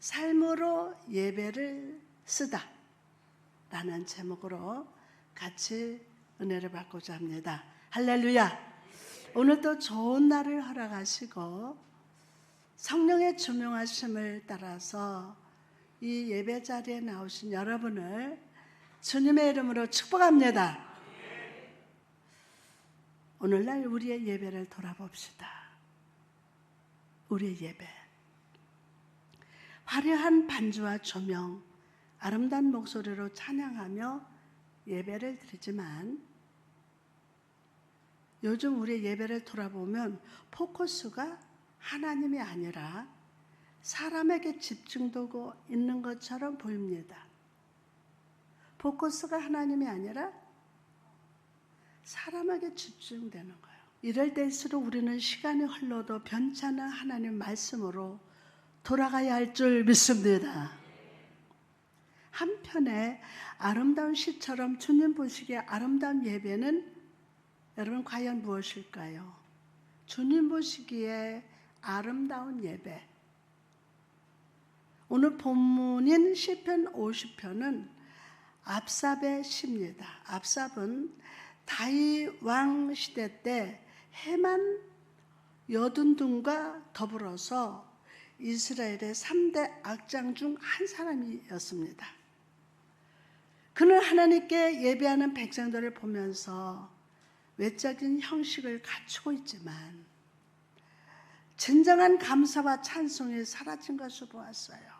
삶으로 예배를 쓰다 라는 제목으로 같이 은혜를 받고자 합니다. 할렐루야. 오늘도 좋은 날을 허락하시고 성령의 조명하심을 따라서 이 예배 자리에 나오신 여러분을 주님의 이름으로 축복합니다. 오늘날 우리의 예배를 돌아봅시다. 우리의 예배, 화려한 반주와 조명, 아름다운 목소리로 찬양하며 예배를 드리지만 요즘 우리의 예배를 돌아보면 포커스가 하나님이 아니라 사람에게 집중되고 있는 것처럼 보입니다. 포커스가 하나님이 아니라 사람에게 집중되는 거예요. 이럴 때일수록 우리는 시간이 흘러도 변찮은 하나님 말씀으로 돌아가야 할 줄 믿습니다. 한편에 아름다운 시처럼 주님 보시기에 아름다운 예배는 여러분 과연 무엇일까요? 주님 보시기에 아름다운 예배. 오늘 본문인 시편 50편은 압삽의 시입니다. 압삽은 다윗 왕 시대 때 해만 여둔둔과 더불어서 이스라엘의 3대 악장 중 한 사람이었습니다. 그는 하나님께 예배하는 백성들을 보면서 외적인 형식을 갖추고 있지만 진정한 감사와 찬송이 사라진 것을 보았어요.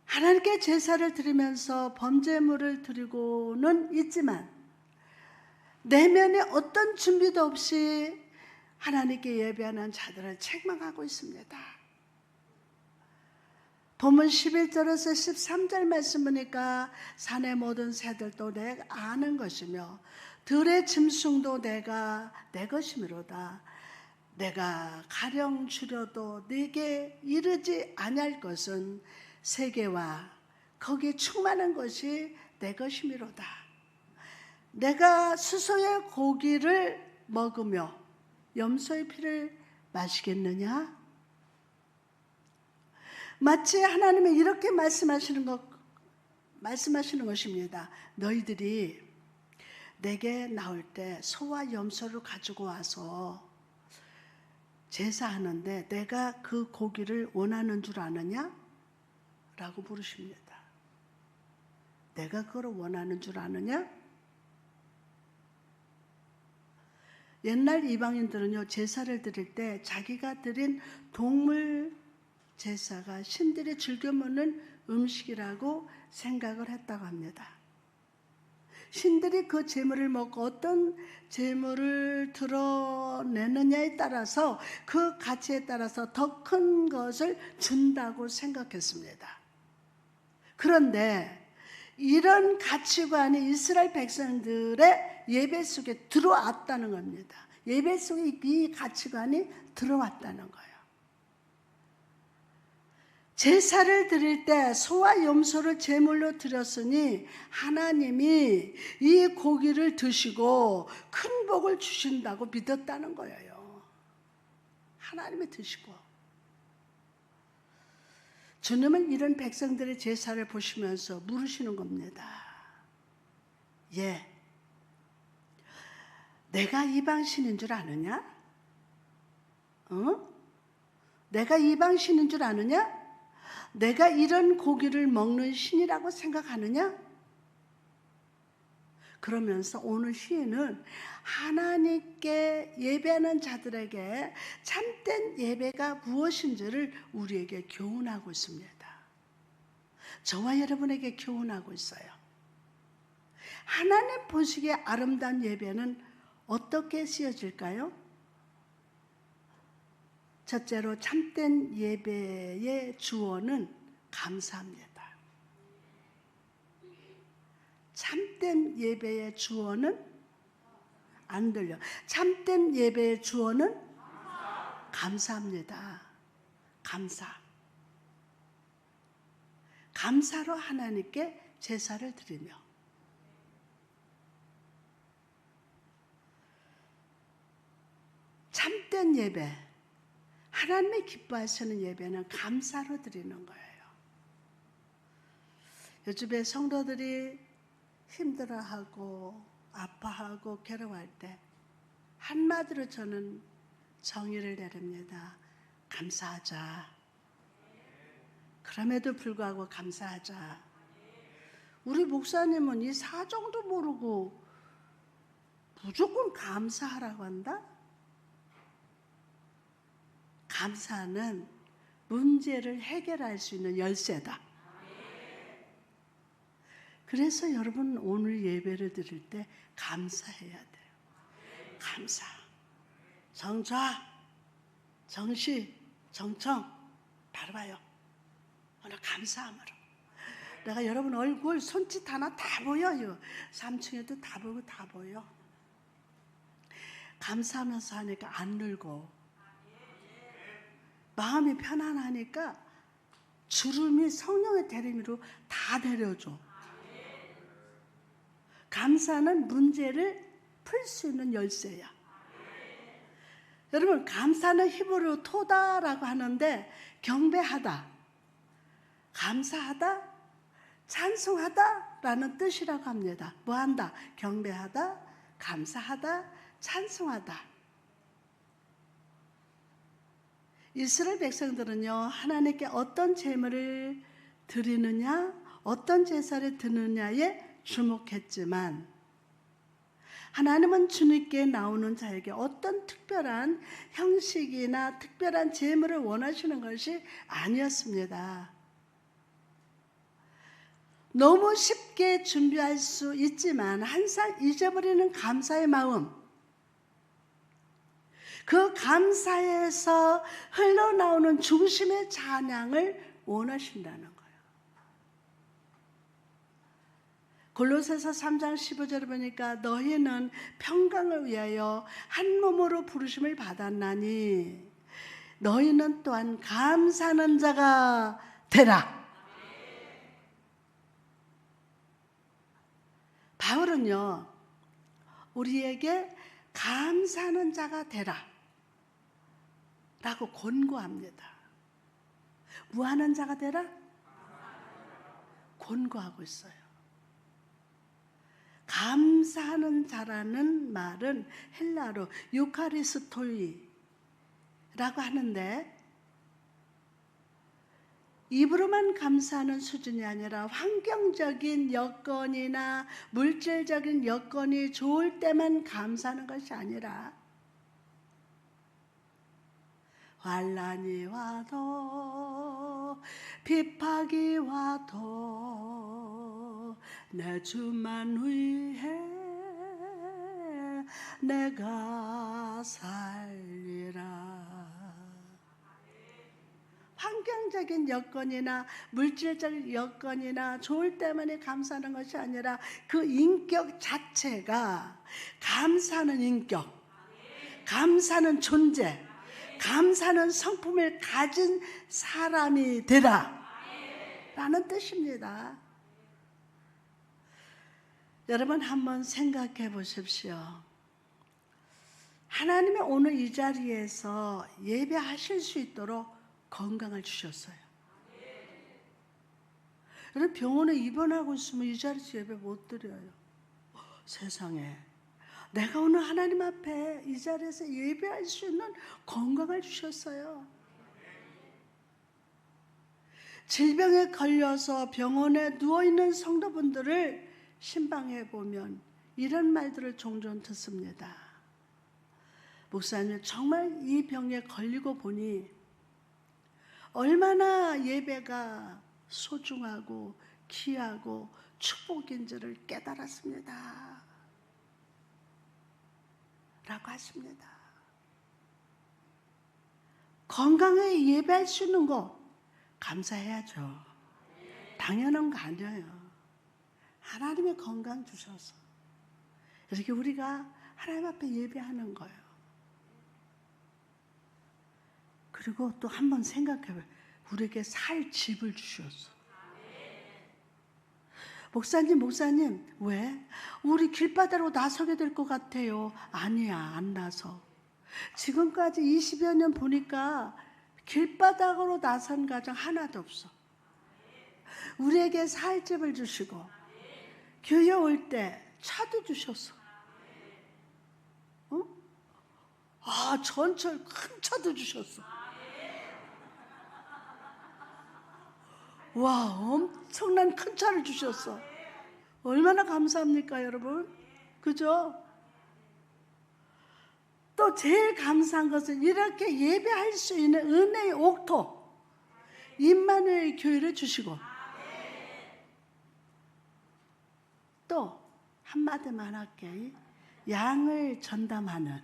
하나님께 제사를 드리면서 범죄물을 드리고는 있지만 내면에 어떤 준비도 없이 하나님께 예배하는 자들을 책망하고 있습니다. 본문 11절에서 13절 말씀 보니까 산의 모든 새들도 내가 아는 것이며 들의 짐승도 내가 내 것이미로다. 내가 가령 주려도 네게 이르지 아니할 것은 세계와 거기에 충만한 것이 내 것이미로다. 내가 수소의 고기를 먹으며 염소의 피를 마시겠느냐? 마치 하나님이 이렇게 말씀하시는 것입니다. 너희들이 내게 나올 때 소와 염소를 가지고 와서 제사하는데 내가 그 고기를 원하는 줄 아느냐? 라고 물으십니다. 내가 그걸 원하는 줄 아느냐? 옛날 이방인들은요, 제사를 드릴 때 자기가 드린 동물 제사가 신들이 즐겨 먹는 음식이라고 생각을 했다고 합니다. 신들이 그 제물을 먹고 어떤 제물을 드러내느냐에 따라서 그 가치에 따라서 더 큰 것을 준다고 생각했습니다. 그런데 이런 가치관이 이스라엘 백성들의 예배 속에 들어왔다는 겁니다. 예배 속에 이 가치관이 들어왔다는 거예요. 제사를 드릴 때 소와 염소를 제물로 드렸으니 하나님이 이 고기를 드시고 큰 복을 주신다고 믿었다는 거예요. 하나님이 드시고. 주님은 이런 백성들의 제사를 보시면서 물으시는 겁니다. 예, 내가 이방신인 줄 아느냐? 내가 이방신인 줄 아느냐? 내가 이런 고기를 먹는 신이라고 생각하느냐? 그러면서 오늘 시인은 하나님께 예배하는 자들에게 참된 예배가 무엇인지를 우리에게 교훈하고 있습니다. 저와 여러분에게 교훈하고 있어요. 하나님 보시기에 아름다운 예배는 어떻게 쓰여질까요? 첫째로 참된 예배의 주어는 감사합니다. 참된 예배의 주어는 안 들려. 참된 예배의 주어는 감사합니다. 감사. 감사로 하나님께 제사를 드리며 참된 예배, 하나님이 기뻐하시는 예배는 감사로 드리는 거예요. 요즘에 성도들이 힘들어하고 아파하고 괴로워할 때 한마디로 저는 정의를 내립니다. 감사하자. 그럼에도 불구하고 감사하자. 우리 목사님은 이 사정도 모르고 무조건 감사하라고 한다? 감사는 문제를 해결할 수 있는 열쇠다. 그래서 여러분 오늘 예배를 드릴 때 감사해야 돼요. 감사. 정좌, 정시, 정청 바로 봐요. 오늘 감사함으로. 내가 여러분 얼굴 손짓 하나 다 보여요. 3층에도 다 보고 다 보여. 감사하면서 하니까 안 늘고 마음이 편안하니까 주름이 성령의 대림으로 다 내려줘. 감사는 문제를 풀 수 있는 열쇠야. 여러분 감사는 히브리어 토다라고 하는데 경배하다, 감사하다, 찬송하다라는 뜻이라고 합니다. 뭐한다? 경배하다, 감사하다, 찬송하다. 이스라엘 백성들은요, 하나님께 어떤 제물을 드리느냐, 어떤 제사를 드느냐에 주목했지만 하나님은 주님께 나오는 자에게 어떤 특별한 형식이나 특별한 제물을 원하시는 것이 아니었습니다. 너무 쉽게 준비할 수 있지만 항상 잊어버리는 감사의 마음, 그 감사에서 흘러나오는 중심의 찬양을 원하신다는 거예요. 골로새서 3장 15절을 보니까 너희는 평강을 위하여 한 몸으로 부르심을 받았나니 너희는 또한 감사하는 자가 되라. 바울은요, 우리에게 감사하는 자가 되라 라고 권고합니다. 뭐 하는 자가 되라? 권고하고 있어요. 감사하는 자라는 말은 헬라로 유카리스토이라고 하는데, 입으로만 감사하는 수준이 아니라 환경적인 여건이나 물질적인 여건이 좋을 때만 감사하는 것이 아니라 환난이 와도 핍박이 와도 내 주만 위해 내가 살리라. 환경적인 여건이나 물질적 여건이나 좋을 때만에 감사하는 것이 아니라 그 인격 자체가 감사하는 인격, 감사하는 존재, 감사하는 성품을 가진 사람이 되라 라는 뜻입니다. 여러분 한번 생각해 보십시오. 하나님이 오늘 이 자리에서 예배하실 수 있도록 건강을 주셨어요. 여러분 병원에 입원하고 있으면 이 자리에서 예배 못 드려요. 세상에, 내가 오늘 하나님 앞에 이 자리에서 예배할 수 있는 건강을 주셨어요. 질병에 걸려서 병원에 누워있는 성도분들을 신방해 보면 이런 말들을 종종 듣습니다. 목사님, 정말 이 병에 걸리고 보니 얼마나 예배가 소중하고 귀하고 축복인지를 깨달았습니다 라고 하십니다. 건강에 예배할 수 있는 것 감사해야죠. 당연한 거 아니에요. 하나님의 건강 주셔서 이렇게 우리가 하나님 앞에 예배하는 거예요. 그리고 또 한번 생각해봐요. 우리에게 살 집을 주셨어. 목사님, 왜? 우리 길바다로 나서게 될 것 같아요. 아니야, 안 나서. 지금까지 20여 년 보니까 길바닥으로 나선 가정 하나도 없어. 우리에게 살 집을 주시고 교회 올 때 차도 주셨어. 전철 큰 차도 주셨어. 와, 엄청난 큰 차를 주셨어. 얼마나 감사합니까, 여러분? 그죠? 또 제일 감사한 것은 이렇게 예배할 수 있는 은혜의 옥토, 임마누엘 교회를 주시고, 또 한마디만 할게. 양을 전담하는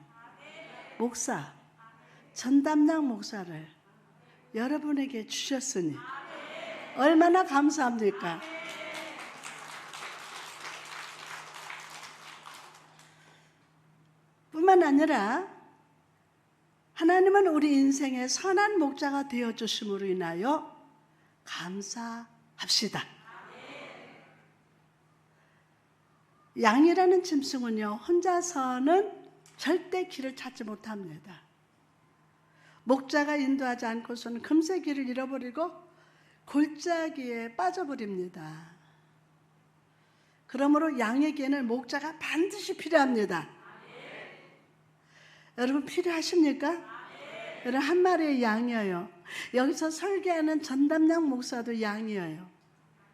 목사, 전담양 목사를 여러분에게 주셨으니 얼마나 감사합니까? 뿐만 아니라 하나님은 우리 인생의 선한 목자가 되어주심으로 인하여 감사합시다. 양이라는 짐승은요, 혼자서는 절대 길을 찾지 못합니다. 목자가 인도하지 않고서는 금세 길을 잃어버리고 골짜기에 빠져버립니다. 그러므로 양에게는 목자가 반드시 필요합니다. 여러분 필요하십니까? 여러분 한 마리의 양이에요. 여기서 설계하는 전담양 목사도 양이에요.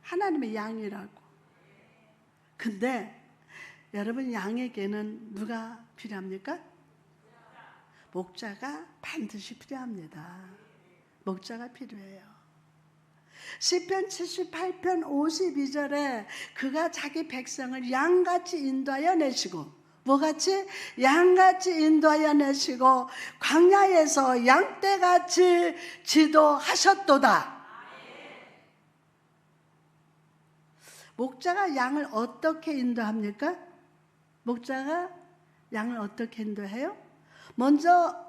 하나님의 양이라고. 근데 여러분 양에게는 누가 필요합니까? 목자가 반드시 필요합니다. 목자가 필요해요. 시편 78편 52절에 그가 자기 백성을 양같이 인도하여 내시고, 뭐같이? 양같이 인도하여 내시고 광야에서 양떼같이 지도하셨도다. 목자가 양을 어떻게 인도합니까? 목자가 양을 어떻게 인도해요? 먼저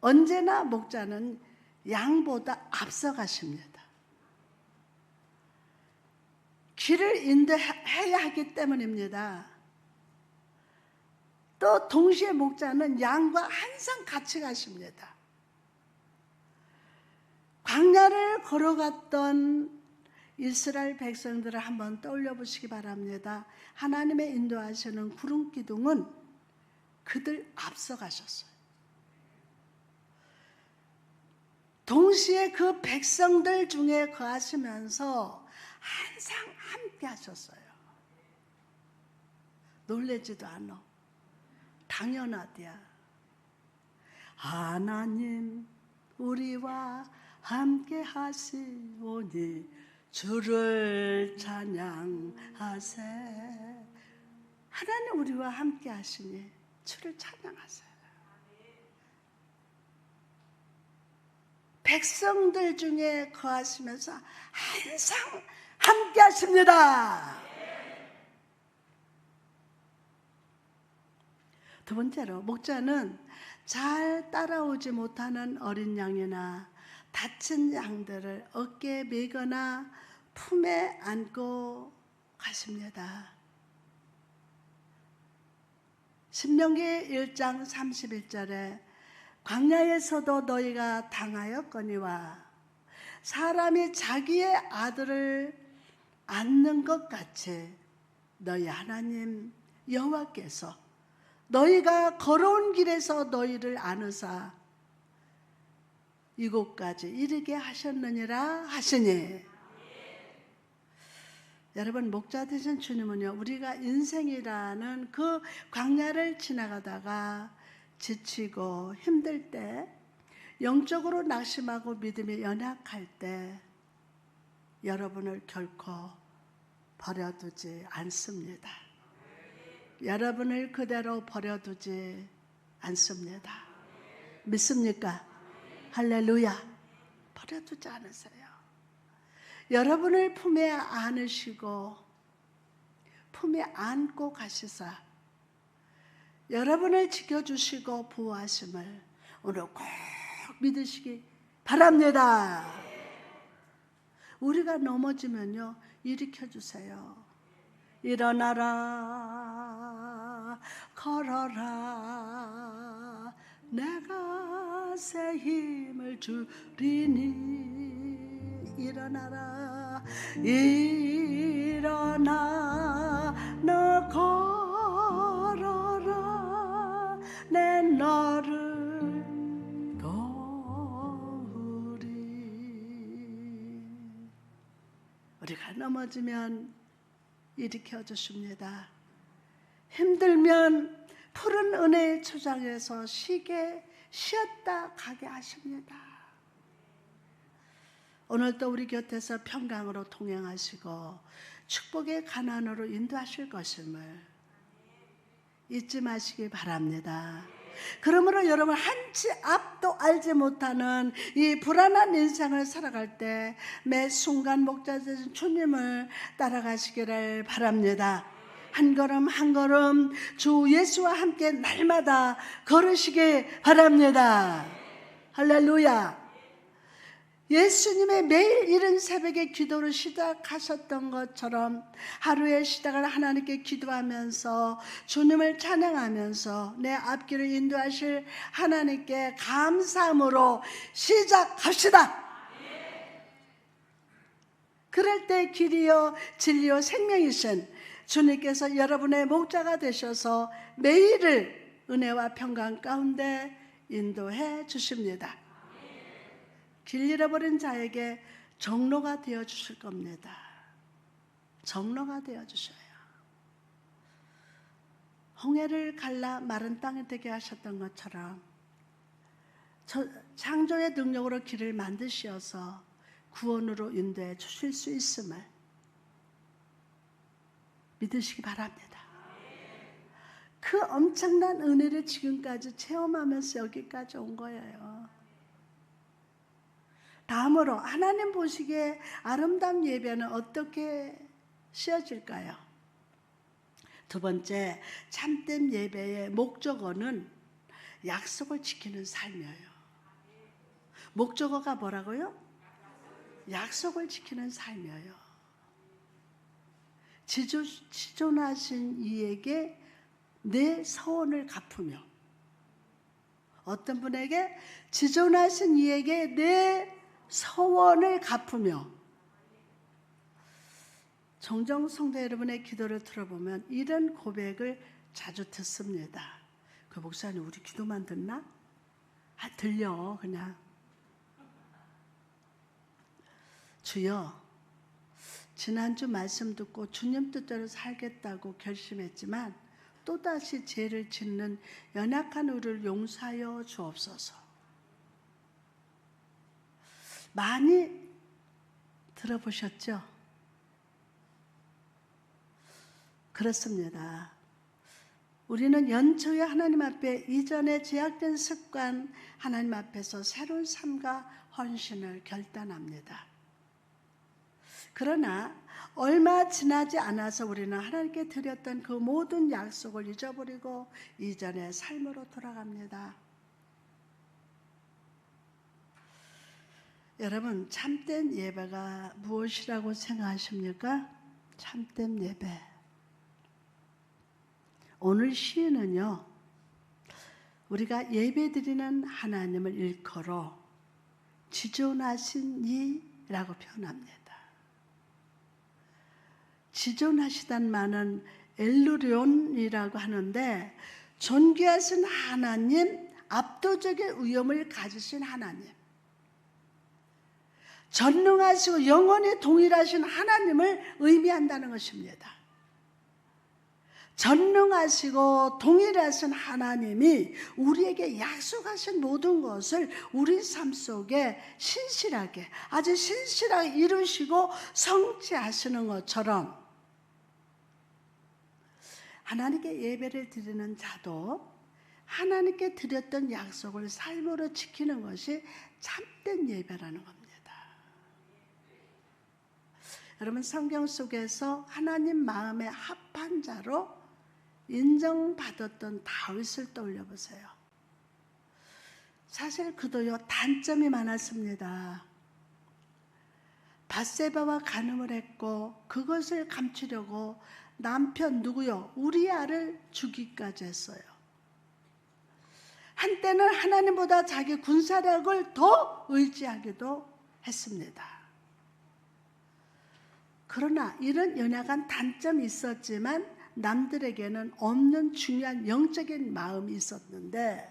언제나 목자는 양보다 앞서가십니다. 길을 인도해야 하기 때문입니다. 또 동시에 목자는 양과 항상 같이 가십니다. 광야를 걸어갔던 이스라엘 백성들을 한번 떠올려 보시기 바랍니다. 하나님의 인도하시는 구름 기둥은 그들 앞서 가셨어요. 동시에 그 백성들 중에 거하시면서 항상 함께 하셨어요. 놀라지도 않아. 당연하대야. 하나님 우리와 함께 하시오니 주를 찬양하세. 하나님 우리와 함께 하시니 주를 찬양하세요. 백성들 중에 거하시면서 항상 함께 하십니다. 두 번째로 목자는 잘 따라오지 못하는 어린 양이나 다친 양들을 어깨에 메거나 품에 안고 가십니다. 신명기 1장 31절에 광야에서도 너희가 당하였거니와 사람이 자기의 아들을 안는 것 같이 너희 하나님 여호와께서 너희가 걸어온 길에서 너희를 안으사 이곳까지 이르게 하셨느니라 하시니. 여러분 목자 되신 주님은요, 우리가 인생이라는 그 광야를 지나가다가 지치고 힘들 때, 영적으로 낙심하고 믿음이 연약할 때 여러분을 결코 버려두지 않습니다. 여러분을 그대로 버려두지 않습니다. 믿습니까? 할렐루야. 버려두지 않으세요. 여러분을 품에 안으시고 품에 안고 가시사 여러분을 지켜주시고 보호하심을 오늘 꼭 믿으시기 바랍니다. 우리가 넘어지면요, 일으켜주세요. 일어나라 걸어라 내가 새 힘을 주리니 일어나라 일어나 너 걸어라 내 너를 도우리. 우리가 넘어지면 일으켜 주십니다. 힘들면 푸른 은혜의 초장에서 쉬었다 가게 하십니다. 오늘도 우리 곁에서 평강으로 동행하시고 축복의 가난으로 인도하실 것임을 잊지 마시기 바랍니다. 그러므로 여러분 한치 앞도 알지 못하는 이 불안한 인생을 살아갈 때 매 순간 목자 되신 주님을 따라가시기를 바랍니다. 한 걸음 한 걸음 주 예수와 함께 날마다 걸으시기 바랍니다. 할렐루야. 예수님의 매일 이른 새벽에 기도를 시작하셨던 것처럼 하루의 시작을 하나님께 기도하면서 주님을 찬양하면서 내 앞길을 인도하실 하나님께 감사함으로 시작합시다. 그럴 때 길이요 진리요 생명이신 주님께서 여러분의 목자가 되셔서 매일을 은혜와 평강 가운데 인도해 주십니다. 길 잃어버린 자에게 정로가 되어 주실 겁니다. 정로가 되어 주셔요. 홍해를 갈라 마른 땅이 되게 하셨던 것처럼 창조의 능력으로 길을 만드셔서 구원으로 인도해 주실 수 있음을 믿으시기 바랍니다. 그 엄청난 은혜를 지금까지 체험하면서 여기까지 온 거예요. 다음으로 하나님 보시기에 아름다운 예배는 어떻게 씌어질까요? 두 번째, 참된 예배의 목적어는 약속을 지키는 삶이에요. 목적어가 뭐라고요? 약속을 지키는 삶이에요. 지존하신 이에게 내 서원을 갚으며, 어떤 분에게 지존하신 이에게 내 서원을 갚으며. 종종 성도 여러분의 기도를 들어보면 이런 고백을 자주 듣습니다. 그 목사님 우리 기도만 듣나? 들려 그냥. 주여, 지난주 말씀 듣고 주님 뜻대로 살겠다고 결심했지만 또다시 죄를 짓는 연약한 우리를 용서하여 주옵소서. 많이 들어보셨죠? 그렇습니다. 우리는 연초에 하나님 앞에 이전에 제약된 습관, 하나님 앞에서 새로운 삶과 헌신을 결단합니다. 그러나 얼마 지나지 않아서 우리는 하나님께 드렸던 그 모든 약속을 잊어버리고 이전의 삶으로 돌아갑니다. 여러분, 참된 예배가 무엇이라고 생각하십니까? 참된 예배. 오늘 시인은요, 우리가 예배드리는 하나님을 일컬어 지존하신 이라고 표현합니다. 지존하시단 말은 엘루리온이라고 하는데 존귀하신 하나님, 압도적인 위엄을 가지신 하나님, 전능하시고 영원히 동일하신 하나님을 의미한다는 것입니다. 전능하시고 동일하신 하나님이 우리에게 약속하신 모든 것을 우리 삶 속에 신실하게, 아주 신실하게 이루시고 성취하시는 것처럼 하나님께 예배를 드리는 자도 하나님께 드렸던 약속을 삶으로 지키는 것이 참된 예배라는 겁니다. 여러분, 성경 속에서 하나님 마음에 합한 자로 인정받았던 다윗을 떠올려 보세요. 사실 그도요, 단점이 많았습니다. 밧세바와 간음을 했고 그것을 감추려고 남편 누구요? 우리아를 죽이기까지 했어요. 한때는 하나님보다 자기 군사력을 더 의지하기도 했습니다. 그러나 이런 연약한 단점이 있었지만 남들에게는 없는 중요한 영적인 마음이 있었는데,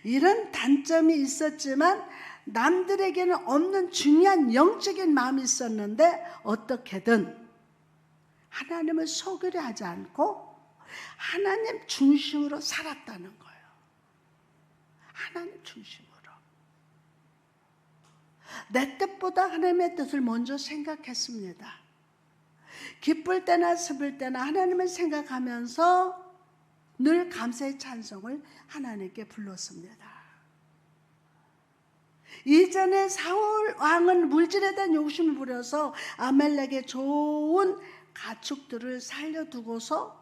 이런 단점이 있었지만 남들에게는 없는 중요한 영적인 마음이 있었는데 어떻게든 하나님을 속이려 하지 않고 하나님 중심으로 살았다는 거예요. 하나님 중심으로. 내 뜻보다 하나님의 뜻을 먼저 생각했습니다. 기쁠 때나 슬플 때나 하나님을 생각하면서 늘 감사의 찬송을 하나님께 불렀습니다. 이전에 사울 왕은 물질에 대한 욕심을 부려서 아말렉의 좋은 가축들을 살려두고서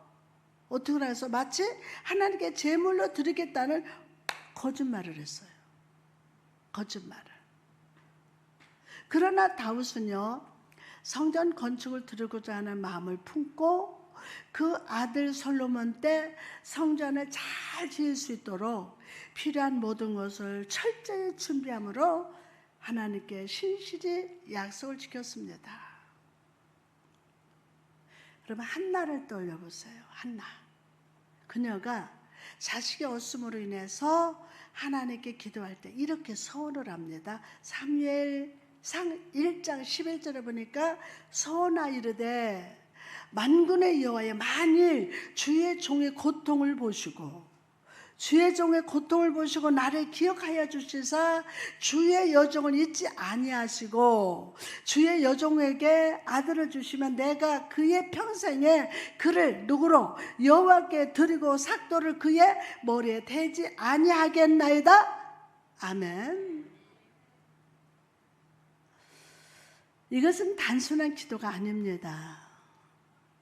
어떻게 해서 마치 하나님께 제물로 드리겠다는 거짓말을 했어요. 거짓말을. 그러나 다윗은요, 성전 건축을 드리고자 하는 마음을 품고 그 아들 솔로몬 때 성전을 잘 지을 수 있도록 필요한 모든 것을 철저히 준비함으로 하나님께 신실히 약속을 지켰습니다. 그러면 한나를 떠올려보세요. 한나. 그녀가 자식의 없음으로 인해서 하나님께 기도할 때 이렇게 서원을 합니다. 사무엘상 1장 11절에 보니까 서원하 이르되 만군의 여호와여, 만일 주의 종의 고통을 보시고 나를 기억하여 주시사 주의 여종을 잊지 아니하시고 주의 여종에게 아들을 주시면 내가 그의 평생에 그를 누구로 여호와께 드리고 삭도를 그의 머리에 대지 아니하겠나이다. 아멘. 이것은 단순한 기도가 아닙니다.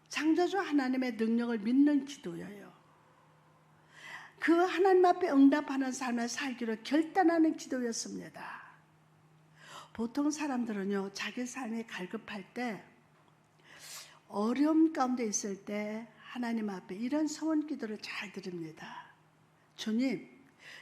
창조주 하나님의 능력을 믿는 기도예요. 그 하나님 앞에 응답하는 삶을 살기로 결단하는 기도였습니다. 보통 사람들은요, 자기 삶이 갈급할 때, 어려움 가운데 있을 때 하나님 앞에 이런 소원 기도를 잘 드립니다. 주님,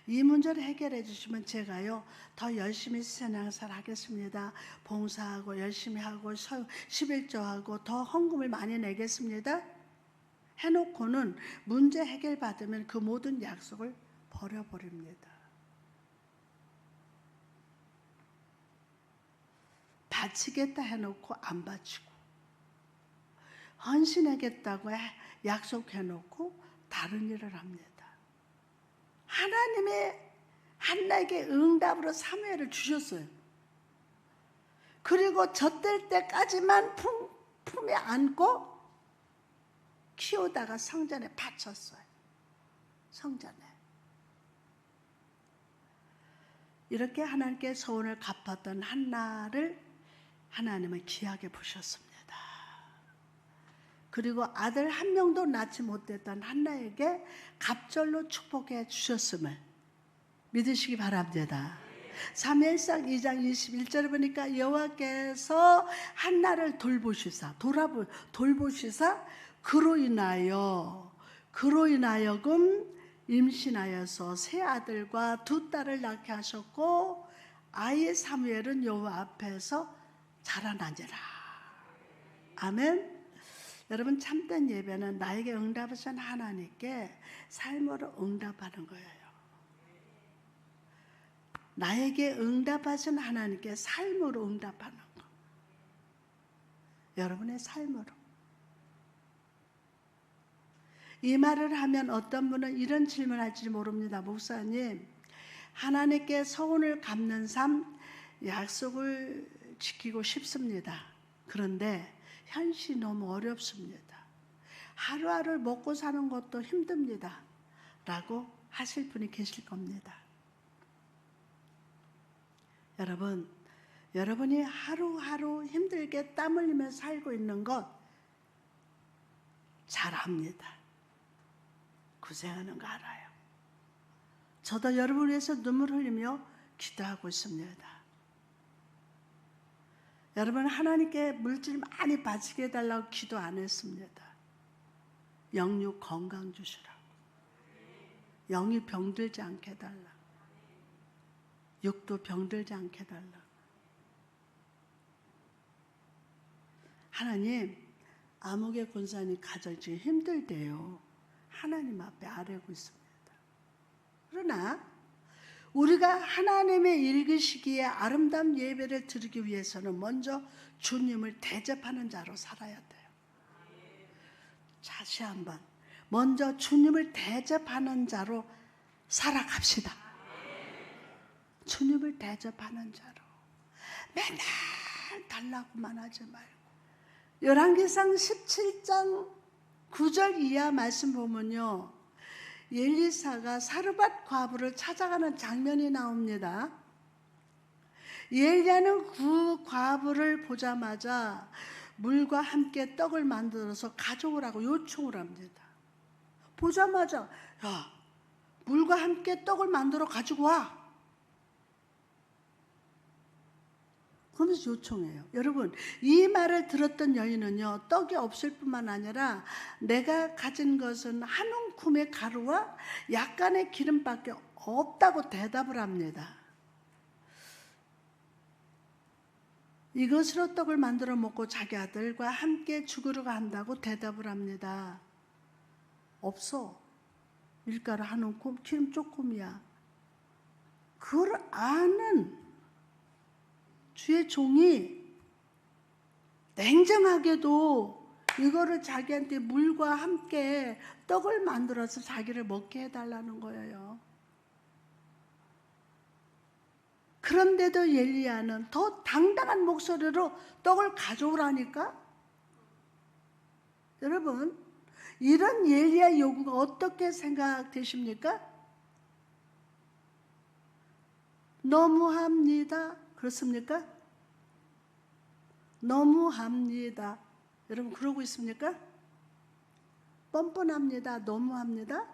이 문제를 해결해 주시면 제가요 더 열심히 신앙생활 하겠습니다. 봉사하고 열심히 하고 11조하고 더 헌금을 많이 내겠습니다. 해놓고는 문제 해결받으면 그 모든 약속을 버려버립니다. 바치겠다 해놓고 안 바치고, 헌신하겠다고 약속해놓고 다른 일을 합니다. 하나님이 한나에게 응답으로 사무엘을 주셨어요. 그리고 젖될 때까지만 품에 안고 키우다가 성전에 바쳤어요. 성전에. 이렇게 하나님께 소원을 갚았던 한나를 하나님은 귀하게 보셨습니다. 그리고 아들 한 명도 낳지 못했던 한나에게 갑절로 축복해 주셨음을 믿으시기 바랍니다. 사무엘상 2장 21절에 보니까 여호와께서 한나를 돌보시사 그로 인하여금 임신하여서 세 아들과 두 딸을 낳게 하셨고 아이 사무엘은 여호와 앞에서 자라나니라. 아멘. 여러분, 참된 예배는 나에게 응답하신 하나님께 삶으로 응답하는 거예요. 나에게 응답하신 하나님께 삶으로 응답하는 거. 여러분의 삶으로. 이 말을 하면 어떤 분은 이런 질문을 할지 모릅니다. 목사님, 하나님께 소원을 갚는 삶, 약속을 지키고 싶습니다. 그런데 현실이 너무 어렵습니다. 하루하루 먹고 사는 것도 힘듭니다. 라고 하실 분이 계실 겁니다. 여러분이 하루하루 힘들게 땀 흘리며 살고 있는 것 잘 압니다. 고생하는 거 알아요. 저도 여러분을 위해서 눈물 흘리며 기도하고 있습니다. 여러분, 하나님께 물질 많이 바치게 해달라고 기도 안 했습니다. 영육 건강 주시라고. 영이 병들지 않게 해달라. 육도 병들지 않게 해달라. 하나님, 아무개 권사님 가정 지금 힘들대요. 하나님 앞에 아뢰고 있습니다. 그러나 우리가 하나님의 일기시기에 아름다운 예배를 드리기 위해서는 먼저 주님을 대접하는 자로 살아야 돼요. 다시 한번 먼저 주님을 대접하는 자로 살아갑시다. 주님을 대접하는 자로. 맨날 달라고만 하지 말고. 열왕기상 17장 9절 이하 말씀 보면요, 엘리사가 사르밧 과부를 찾아가는 장면이 나옵니다. 엘리야는 그 과부를 보자마자 물과 함께 떡을 만들어서 가져오라고 요청을 합니다. 보자마자, 야, 물과 함께 떡을 만들어 가지고 와. 그러면서 요청해요. 여러분, 이 말을 들었던 여인은요, 떡이 없을 뿐만 아니라 내가 가진 것은 한 움큼의 가루와 약간의 기름밖에 없다고 대답을 합니다. 이것으로 떡을 만들어 먹고 자기 아들과 함께 죽으려고 한다고 대답을 합니다. 없어. 밀가루 한 움큼, 기름 조금이야. 그걸 아는 주의 종이 냉정하게도 이거를 자기한테 물과 함께 떡을 만들어서 자기를 먹게 해달라는 거예요. 그런데도 엘리야는 더 당당한 목소리로 떡을 가져오라니까? 여러분, 이런 엘리야 요구가 어떻게 생각되십니까? 너무합니다. 그렇습니까? 너무합니다. 여러분 그러고 있습니까? 뻔뻔합니다. 너무합니다.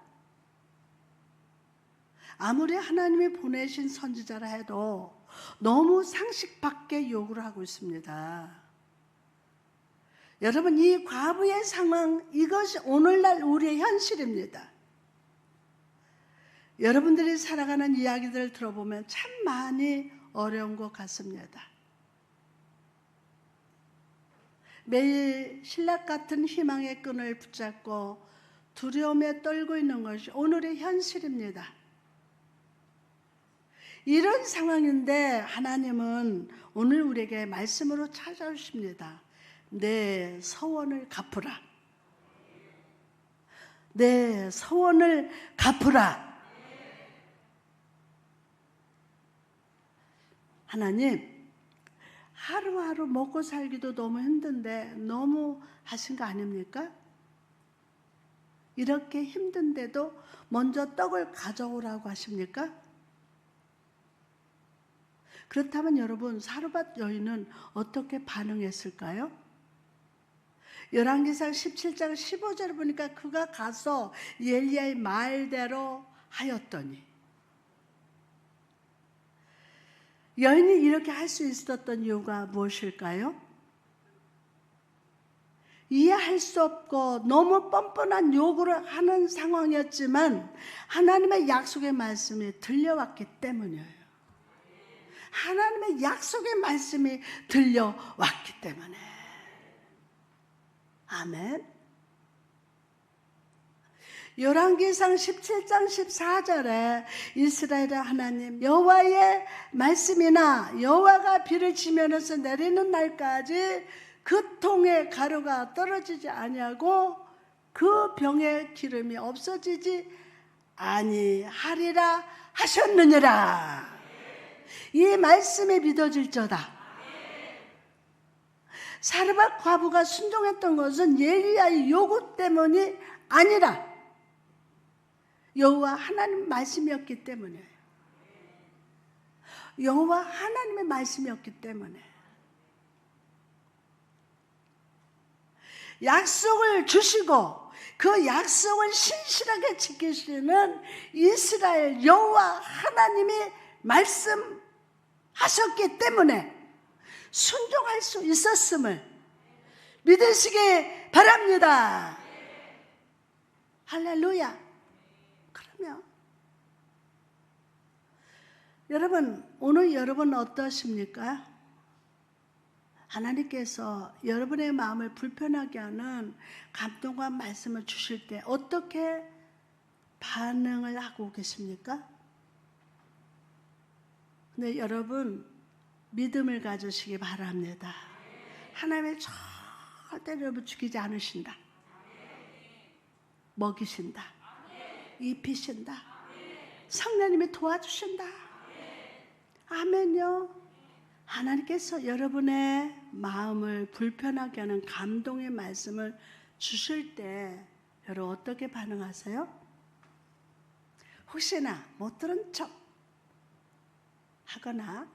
아무리 하나님이 보내신 선지자라 해도 너무 상식 밖의 요구를 하고 있습니다. 여러분, 이 과부의 상황, 이것이 오늘날 우리의 현실입니다. 여러분들이 살아가는 이야기들을 들어보면 참 많이 어려운 것 같습니다. 매일 신락 같은 희망의 끈을 붙잡고 두려움에 떨고 있는 것이 오늘의 현실입니다. 이런 상황인데 하나님은 오늘 우리에게 말씀으로 찾아오십니다. 내 서원을 갚으라. 내 서원을 갚으라. 하나님, 하루하루 먹고 살기도 너무 힘든데 너무 하신 거 아닙니까? 이렇게 힘든데도 먼저 떡을 가져오라고 하십니까? 그렇다면 여러분, 사르밧 여인은 어떻게 반응했을까요? 열왕기상 17장 15절을 보니까 그가 가서 엘리야의 말대로 하였더니, 여인이 이렇게 할 수 있었던 이유가 무엇일까요? 이해할 수 없고 너무 뻔뻔한 요구를 하는 상황이었지만 하나님의 약속의 말씀이 들려왔기 때문이에요. 하나님의 약속의 말씀이 들려왔기 때문에. 아멘. 열왕기상 17장 14절에 이스라엘의 하나님 여호와의 말씀이나 여호와가 비를 지면에서 내리는 날까지 그 통에 가루가 떨어지지 아니하고 그 병에 기름이 없어지지 아니하리라 하셨느니라. 이 말씀에 믿어질저다. 사르밧 과부가 순종했던 것은 엘리야의 요구 때문이 아니라 여호와 하나님 말씀이었기 때문에, 여호와 하나님의 말씀이었기 때문에, 약속을 주시고 그 약속을 신실하게 지키시는 이스라엘 여호와 하나님이 말씀하셨기 때문에 순종할 수 있었음을 믿으시기 바랍니다. 할렐루야. 그러면 여러분, 오늘 여러분 어떠십니까? 하나님께서 여러분의 마음을 불편하게 하는 감동과 말씀을 주실 때 어떻게 반응을 하고 계십니까? 근데 여러분, 믿음을 가지시기 바랍니다. 하나님의 절대로 여러분 죽이지 않으신다. 먹이신다. 입히신다. 성령님이 도와주신다. 아멘요. 하나님께서 여러분의 마음을 불편하게 하는 감동의 말씀을 주실 때 여러분 어떻게 반응하세요? 혹시나 못 들은 척 하거나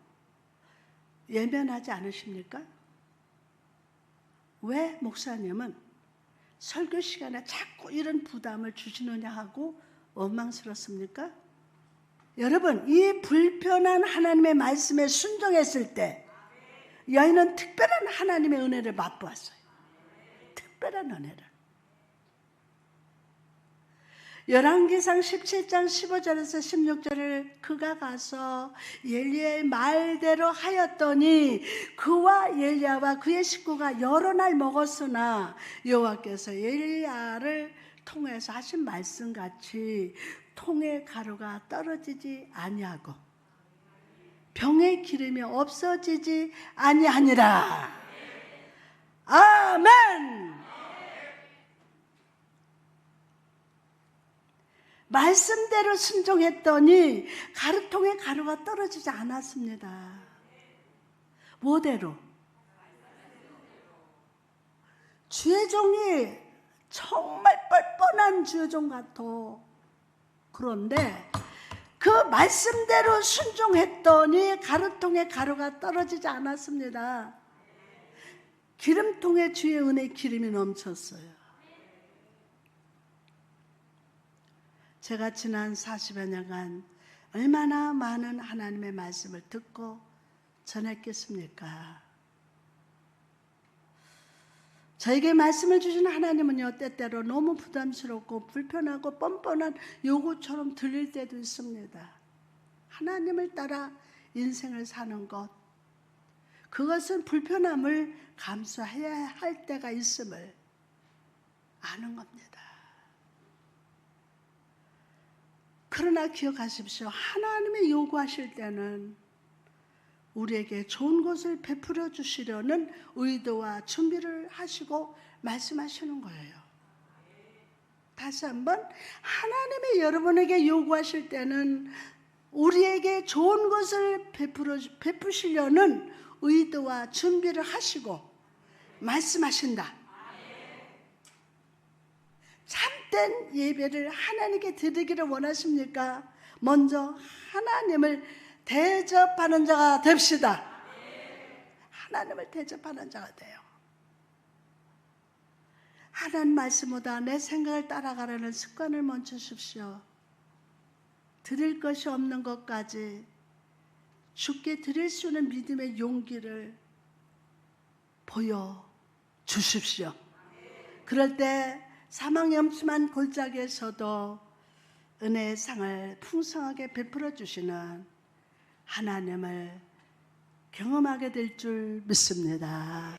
외면하지 않으십니까? 왜 목사님은 설교 시간에 자꾸 이런 부담을 주시느냐 하고 원망스럽습니까? 여러분, 이 불편한 하나님의 말씀에 순종했을 때 여인은 특별한 하나님의 은혜를 맛보았어요. 특별한 은혜를. 열왕기상 17장 15절에서 16절을 그가 가서 엘리야의 말대로 하였더니 그와 엘리야와 그의 식구가 여러 날 먹었으나 여호와께서 엘리야를 통해서 하신 말씀같이 통의 가루가 떨어지지 아니하고 병의 기름이 없어지지 아니하니라. 아멘. 말씀대로 순종했더니 가루통에 가루가 떨어지지 않았습니다. 뭐대로? 주의 종이 정말 뻔뻔한 주의 종 같아. 그런데 그 말씀대로 순종했더니 가루통에 가루가 떨어지지 않았습니다. 기름통에 주의 은혜의 기름이 넘쳤어요. 제가 지난 40여 년간 얼마나 많은 하나님의 말씀을 듣고 전했겠습니까? 저에게 말씀을 주신 하나님은요, 때때로 너무 부담스럽고 불편하고 뻔뻔한 요구처럼 들릴 때도 있습니다. 하나님을 따라 인생을 사는 것, 그것은 불편함을 감수해야 할 때가 있음을 아는 겁니다. 그러나 기억하십시오. 하나님이 요구하실 때는 우리에게 좋은 것을 베풀어 주시려는 의도와 준비를 하시고 말씀하시는 거예요. 다시 한번, 하나님이 여러분에게 요구하실 때는 우리에게 좋은 것을 베푸시려는 의도와 준비를 하시고 말씀하신다. 참된 예배를 하나님께 드리기를 원하십니까? 먼저 하나님을 대접하는 자가 됩시다. 하나님을 대접하는 자가 돼요. 하나님 말씀보다 내 생각을 따라가려는 습관을 멈추십시오. 드릴 것이 없는 것까지 주께 드릴 수 있는 믿음의 용기를 보여주십시오. 그럴 때 사망이 엄침한 골짜기에서도 은혜의 상을 풍성하게 베풀어 주시는 하나님을 경험하게 될 줄 믿습니다.